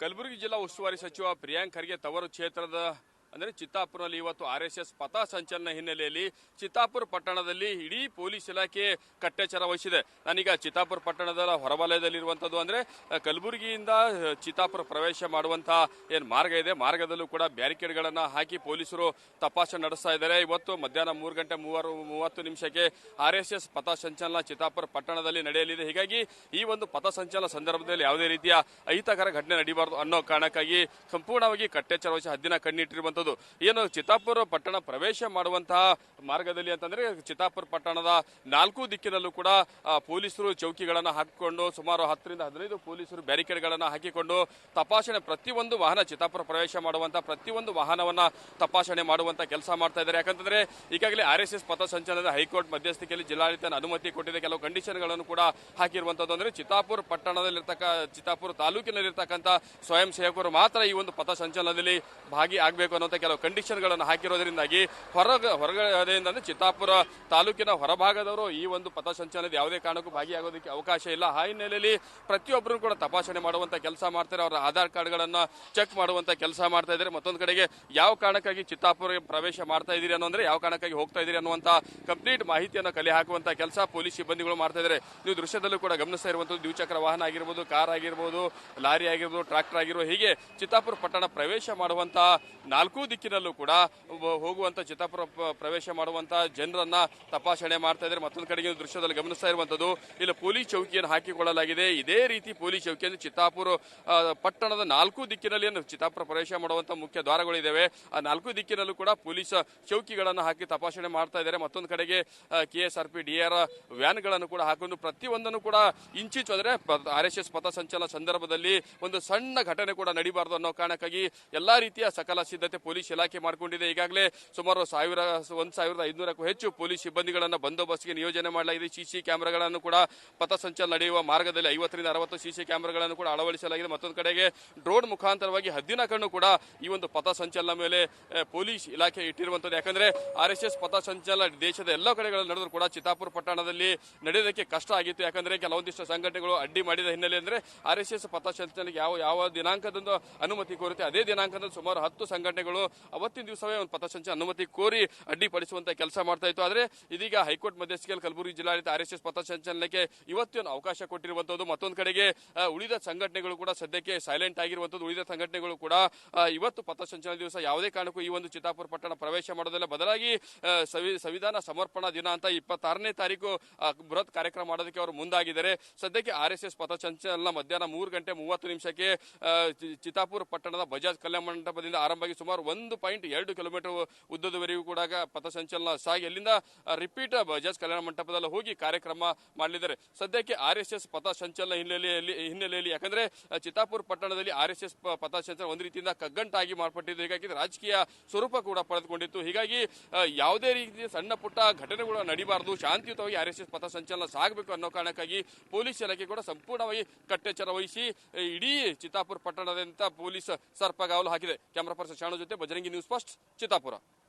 ಕಲಬುರಗಿ ಜಿಲ್ಲಾ ಉಸ್ತುವಾರಿ ಸಚಿವ ಪ್ರಿಯಾಂಕ್ ಖರ್ಗೆ ತವರು ಕ್ಷೇತ್ರದ ಅಂದರೆ ಚಿತ್ತಾಪುರದಲ್ಲಿ ಇವತ್ತು ಆರ್ಎಸ್ಎಸ್ ಪಥ ಸಂಚಲನ ಹಿನ್ನೆಲೆಯಲ್ಲಿ ಚಿತ್ತಾಪುರ ಪಟ್ಟಣದಲ್ಲಿ ಇಡೀ ಪೊಲೀಸ್ ಇಲಾಖೆ ಕಟ್ಟೆಚ್ಚರ ವಹಿಸಿದೆ. ನಾನೀಗ ಚಿತ್ತಾಪುರ ಪಟ್ಟಣದ ಹೊರವಲಯದಲ್ಲಿರುವಂಥದ್ದು ಅಂದರೆ ಕಲಬುರಗಿಯಿಂದ ಚಿತ್ತಾಪುರ ಪ್ರವೇಶ ಮಾಡುವಂತಹ ಏನು ಮಾರ್ಗ ಇದೆ, ಮಾರ್ಗದಲ್ಲೂ ಕೂಡ ಬ್ಯಾರಿಕೇಡ್ಗಳನ್ನು ಹಾಕಿ ಪೊಲೀಸರು ತಪಾಸಣೆ ನಡೆಸ್ತಾ ಇದ್ದಾರೆ. ಇವತ್ತು ಮಧ್ಯಾಹ್ನ 3:30 ಆರ್ಎಸ್ಎಸ್ ಪಥ ಸಂಚಲನ ಚಿತ್ತಾಪುರ ಪಟ್ಟಣದಲ್ಲಿ ನಡೆಯಲಿದೆ. ಹೀಗಾಗಿ ಈ ಒಂದು ಪಥ ಸಂಚಲನ ಸಂದರ್ಭದಲ್ಲಿ ಯಾವುದೇ ರೀತಿಯ ಅಹಿತಕರ ಘಟನೆ ನಡೀಬಾರದು ಅನ್ನೋ ಕಾರಣಕ್ಕಾಗಿ ಸಂಪೂರ್ಣವಾಗಿ ಕಟ್ಟೆಚ್ಚರ ವಹಿಸಿ ಹದ್ದಿನ ಕಣ್ಣಿಟ್ಟಿರುವಂಥದ್ದು. ಏನು ಚಿತ್ತಾಪುರ ಪಟ್ಟಣ ಪ್ರವೇಶ ಮಾಡುವಂತಹ ಮಾರ್ಗದಲ್ಲಿ ಅಂತಂದ್ರೆ ಚಿತ್ತಾಪುರ ಪಟ್ಟಣದ 4 ದಿಕ್ಕಿನಲ್ಲೂ ಕೂಡ ಪೊಲೀಸರು ಚೌಕಿಗಳನ್ನು ಹಾಕಿಕೊಂಡು ಸುಮಾರು 10 ರಿಂದ 15 ಪೊಲೀಸರು ಬ್ಯಾರಿಕೇಡ್ಗಳನ್ನು ಹಾಕಿಕೊಂಡು ತಪಾಸಣೆ ಪ್ರತಿಯೊಂದು ವಾಹನ ಚಿತ್ತಾಪುರ ಪ್ರವೇಶ ಮಾಡುವಂತಹ ಪ್ರತಿಯೊಂದು ವಾಹನವನ್ನ ತಪಾಸಣೆ ಮಾಡುವಂತ ಕೆಲಸ ಮಾಡ್ತಾ ಇದ್ದಾರೆ. ಯಾಕಂತಂದ್ರೆ ಈಗಾಗಲೇ ಆರ್ಎಸ್ಎಸ್ ಪಥ ಸಂಚಲನದ ಹೈಕೋರ್ಟ್ ಮಧ್ಯಸ್ಥಿಕೆಯಲ್ಲಿ ಜಿಲ್ಲಾಡಳಿತ ಅನುಮತಿ ಕೊಟ್ಟಿದೆ. ಕೆಲವು ಕಂಡೀಷನ್ಗಳನ್ನು ಕೂಡ ಹಾಕಿರುವಂತದ್ದು ಅಂದ್ರೆ ಚಿತ್ತಾಪುರ ಚಿತ್ತಾಪುರ ತಾಲೂಕಿನಲ್ಲಿರ್ತಕ್ಕಂಥ ಸ್ವಯಂ ಸೇವಕರು ಮಾತ್ರ ಈ ಒಂದು ಪಥ ಸಂಚಲನದಲ್ಲಿ ಭಾಗಿಯಾಗಬೇಕು ಅನ್ನೋ ಕೆಲವು ಕಂಡೀಷನ್ಗಳನ್ನು ಹಾಕಿರೋದ್ರಿಂದಾಗಿ ಹೊರಗಡೆಯಿಂದ ಚಿತ್ತಾಪುರ ತಾಲೂಕಿನ ಹೊರಭಾಗದವರು ಈ ಒಂದು ಪಥ ಸಂಚಲನದ ಯಾವುದೇ ಕಾರಣಕ್ಕೂ ಭಾಗಿಯಾಗೋದಕ್ಕೆ ಅವಕಾಶ ಇಲ್ಲ. ಆ ಹಿನ್ನೆಲೆಯಲ್ಲಿ ಪ್ರತಿಯೊಬ್ಬರು ಕೂಡ ತಪಾಸಣೆ ಮಾಡುವಂತ ಕೆಲಸ ಮಾಡ್ತಾರೆ. ಅವರ ಆಧಾರ್ ಕಾರ್ಡ್ಗಳನ್ನ ಚೆಕ್ ಮಾಡುವಂತ ಕೆಲಸ ಮಾಡ್ತಾ ಇದ್ದಾರೆ. ಮತ್ತೊಂದು ಕಡೆಗೆ ಯಾವ ಕಾರಣಕ್ಕಾಗಿ ಚಿತ್ತಾಪುರ ಪ್ರವೇಶ ಮಾಡ್ತಾ ಇದ್ದೀರಿ ಅನ್ನೋಂದ್ರೆ ಯಾವ ಕಾರಣಕ್ಕಾಗಿ ಹೋಗ್ತಾ ಇದ್ದೀರಿ ಅನ್ನುವಂತ ಕಂಪ್ಲೀಟ್ ಮಾಹಿತಿಯನ್ನು ಕಲೆ ಹಾಕುವಂತ ಕೆಲಸ ಪೊಲೀಸ್ ಸಿಬ್ಬಂದಿಗಳು ಮಾಡ್ತಾ ಇದ್ದಾರೆ. ನೀವು ದೃಶ್ಯದಲ್ಲೂ ಕೂಡ ಗಮನಿಸ್ತಾ ಇರುವಂತದ್ದು ದ್ವಿಚಕ್ರ ವಾಹನ ಆಗಿರ್ಬೋದು, ಕಾರ್ ಆಗಿರ್ಬೋದು, ಲಾರಿ ಆಗಿರ್ಬೋದು, ಟ್ರಾಕ್ಟರ್ ಆಗಿರ್ಬೋದು, ಹೀಗೆ ಚಿತ್ತಾಪುರ ಪಟ್ಟಣ ಪ್ರವೇಶ ಮಾಡುವಂತಹ 4 ದಿಕ್ಕಿನಲ್ಲೂ ಕೂಡ ಹೋಗುವಂತ ಚಿತ್ತಾಪುರ ಪ್ರವೇಶ ಮಾಡುವಂತ ಜನರನ್ನ ತಪಾಸಣೆ ಮಾಡ್ತಾ ಇದ್ದಾರೆ. ಮತ್ತೊಂದು ಕಡೆಗೆ ದೃಶ್ಯದಲ್ಲಿ ಗಮನಿಸ್ತಾ ಇರುವಂತದ್ದು ಇಲ್ಲಿ ಪೊಲೀಸ್ ಚೌಕಿಯನ್ನು ಹಾಕಿಕೊಳ್ಳಲಾಗಿದೆ. ಇದೇ ರೀತಿ ಪೊಲೀಸ್ ಚೌಕಿಯನ್ನು ಚಿತ್ತಾಪುರ ಪಟ್ಟಣದ 4 ದಿಕ್ಕಿನಲ್ಲಿ ಚಿತ್ತಾಪುರ ಪ್ರವೇಶ ಮಾಡುವಂತ ಮುಖ್ಯ ದ್ವಾರಗಳಿದ್ದಾವೆ. ಆ 4 ದಿಕ್ಕಿನಲ್ಲೂ ಕೂಡ ಪೊಲೀಸ್ ಚೌಕಿಗಳನ್ನು ಹಾಕಿ ತಪಾಸಣೆ ಮಾಡ್ತಾ ಇದ್ದಾರೆ. ಮತ್ತೊಂದು ಕಡೆಗೆ KSRP DR ವ್ಯಾನ್ಗಳನ್ನು ಕೂಡ ಹಾಕೊಂಡು ಪ್ರತಿಯೊಂದನ್ನು ಕೂಡ ಇಂಚಿಂಚು ಅಂದ್ರೆ ಆರ್ಎಸ್ಎಸ್ ಪಥ ಸಂಚಲನ ಸಂದರ್ಭದಲ್ಲಿ ಒಂದು ಸಣ್ಣ ಘಟನೆ ಕೂಡ ನಡೀಬಾರದು ಅನ್ನೋ ಕಾರಣಕ್ಕಾಗಿ ಎಲ್ಲಾ ರೀತಿಯ ಸಕಲ ಸಿದ್ಧತೆ ಪೊಲೀಸ್ ಇಲಾಖೆ ಮಾಡಿಕೊಂಡಿದೆ. ಈಗಾಗಲೇ ಸುಮಾರು 1,500ಕ್ಕೂ ಹೆಚ್ಚು ಪೊಲೀಸ್ ಸಿಬ್ಬಂದಿಗಳನ್ನು ಬಂದೋಬಸ್ತ್ಗೆ ನಿಯೋಜನೆ ಮಾಡಲಾಗಿದೆ. ಸಿಸಿ ಕ್ಯಾಮೆರಾಗಳನ್ನು ಕೂಡ ಪಥ ಸಂಚಲನ ನಡೆಯುವ ಮಾರ್ಗದಲ್ಲಿ 50 ರಿಂದ 60 ಸಿಸಿ ಕ್ಯಾಮೆರಾಗಳನ್ನು ಕೂಡ ಅಳವಡಿಸಲಾಗಿದೆ. ಮತ್ತೊಂದು ಕಡೆಗೆ ಡ್ರೋನ್ ಮುಖಾಂತರವಾಗಿ ಹದ್ದಿನ ಕಣ್ಣು ಕೂಡ ಈ ಒಂದು ಪಥ ಸಂಚಲನ ಮೇಲೆ ಪೊಲೀಸ್ ಇಲಾಖೆ ಇಟ್ಟಿರುವಂತದ್ದು. ಯಾಕಂದ್ರೆ ಆರ್ಎಸ್ಎಸ್ ಪಥ ಸಂಚಲನ ದೇಶದ ಎಲ್ಲ ಕಡೆಗಳಲ್ಲಿ ನಡೆದರೂ ಕೂಡ ಚಿತ್ತಾಪುರ ಪಟ್ಟಣದಲ್ಲಿ ನಡೆಯೋದಕ್ಕೆ ಕಷ್ಟ ಆಗಿತ್ತು. ಯಾಕಂದ್ರೆ ಕೆಲವೊಂದಿಷ್ಟು ಸಂಘಟನೆಗಳು ಅಡ್ಡಿ ಮಾಡಿದ ಹಿನ್ನೆಲೆ ಅಂದ್ರೆ ಆರ್ಎಸ್ಎಸ್ ಪಥ ಸಂಚಲನಕ್ಕೆ ಯಾವ ದಿನಾಂಕದಂದು ಅನುಮತಿ ಕೋರುತ್ತೆ ಅದೇ ದಿನಾಂಕದಂದು ಸುಮಾರು 10 ಸಂಘಟನೆಗಳು ಅವತ್ತಿನ ದಿವಸವೇ ಒಂದು ಪಥ ಸಂಚಲನ ಅನುಮತಿ ಕೋರಿ ಅಡ್ಡಿಪಡಿಸುವಂತ ಕೆಲಸ ಮಾಡ್ತಾ ಇತ್ತು. ಆದ್ರೆ ಇದೀಗ ಹೈಕೋರ್ಟ್ ಮಧ್ಯಸ್ಥಿಕೆಯಲ್ಲಿ ಕಲಬುರಗಿ ಜಿಲ್ಲಾಡಳಿತ ಆರ್ಎಸ್ಎಸ್ ಪಥ ಸಂಚಲನಕ್ಕೆ ಇವತ್ತೇನು ಅವಕಾಶ ಕೊಟ್ಟಿರುವಂತದ್ದು. ಮತ್ತೊಂದು ಕಡೆಗೆ ಉಳಿದ ಸಂಘಟನೆಗಳು ಕೂಡ ಸದ್ಯಕ್ಕೆ ಸೈಲೆಂಟ್ ಆಗಿರುವಂತದ್ದು. ಉಳಿದ ಸಂಘಟನೆಗಳು ಕೂಡ ಇವತ್ತು ಪಥ ಸಂಚಲನ ದಿವಸ ಯಾವುದೇ ಕಾರಣಕ್ಕೂ ಈ ಒಂದು ಚಿತ್ತಾಪುರ ಪಟ್ಟಣ ಪ್ರವೇಶ ಮಾಡೋದಿಲ್ಲ. ಬದಲಾಗಿ ಸಂವಿಧಾನ ಸಮರ್ಪಣಾ ದಿನ ಅಂತ 26ನೇ ತಾರೀಕು ಬೃಹತ್ ಕಾರ್ಯಕ್ರಮ ಮಾಡೋದಕ್ಕೆ ಅವರು ಮುಂದಾಗಿದ್ದಾರೆ. ಸದ್ಯಕ್ಕೆ ಆರ್ಎಸ್ಎಸ್ ಪಥ ಸಂಚಲನ ಮಧ್ಯಾಹ್ನ 3:30 ಚಿತ್ತಾಪುರ ಪಟ್ಟಣದ ಬಜಾಜ್ ಕಲ್ಯಾಣ ಮಂಟಪದಿಂದ ಆರಂಭವಾಗಿ ಸುಮಾರು 1.2 ಕಿಲೋಮೀಟರ್ ಉದ್ದದವರೆಗೂ ಕೂಡ ಪಥ ಸಂಚಲನ ಸಾಗಿ ಅಲ್ಲಿಂದ ರಿಪೀಟ್ ಬಜಾಜ್ ಕಲ್ಯಾಣ ಮಂಟಪದಲ್ಲಿ ಹೋಗಿ ಕಾರ್ಯಕ್ರಮ ಮಾಡಲಿದ್ದಾರೆ. ಸದ್ಯಕ್ಕೆ ಆರ್ಎಸ್ಎಸ್ ಪಥ ಸಂಚಲನ ಹಿನ್ನೆಲೆಯಲ್ಲಿ ಯಾಕಂದ್ರೆ ಚಿತ್ತಾಪುರ ಪಟ್ಟಣದಲ್ಲಿ ಆರ್ಎಸ್ಎಸ್ ಪಥ ಸಂಚಲನ ಒಂದು ರೀತಿಯಿಂದ ಕಗ್ಗಂಟಾಗಿ ಮಾರ್ಪಟ್ಟಿದ್ದು. ಹೀಗಾಗಿ ರಾಜಕೀಯ ಸ್ವರೂಪ ಕೂಡ ಪಡೆದುಕೊಂಡಿತ್ತು. ಹೀಗಾಗಿ ಯಾವುದೇ ರೀತಿಯ ಸಣ್ಣ ಪುಟ್ಟ ಘಟನೆಗಳು ನಡೀಬಾರದು, ಶಾಂತಿಯುತವಾಗಿ ಆರ್ಎಸ್ಎಸ್ ಪಥ ಸಂಚಲನ ಸಾಗಬೇಕು ಅನ್ನೋ ಕಾರಣಕ್ಕಾಗಿ ಪೊಲೀಸ್ ಇಲಾಖೆ ಕೂಡ ಸಂಪೂರ್ಣವಾಗಿ ಕಟ್ಟೆಚ್ಚರ ವಹಿಸಿ ಇಡೀ ಚಿತ್ತಾಪುರ ಪಟ್ಟಣದಂತ ಪೊಲೀಸ್ ಸರ್ಪಗಾವಲು ಹಾಕಿದೆ. ಕ್ಯಾಮರಾ ಪರ್ಸನ್ ಶಾಣು ಜೊತೆ ಬಜರಂಗಿ ನ್ಯೂಸ್ ಫಸ್ಟ್ ಚಿತ್ತಾಪುರ.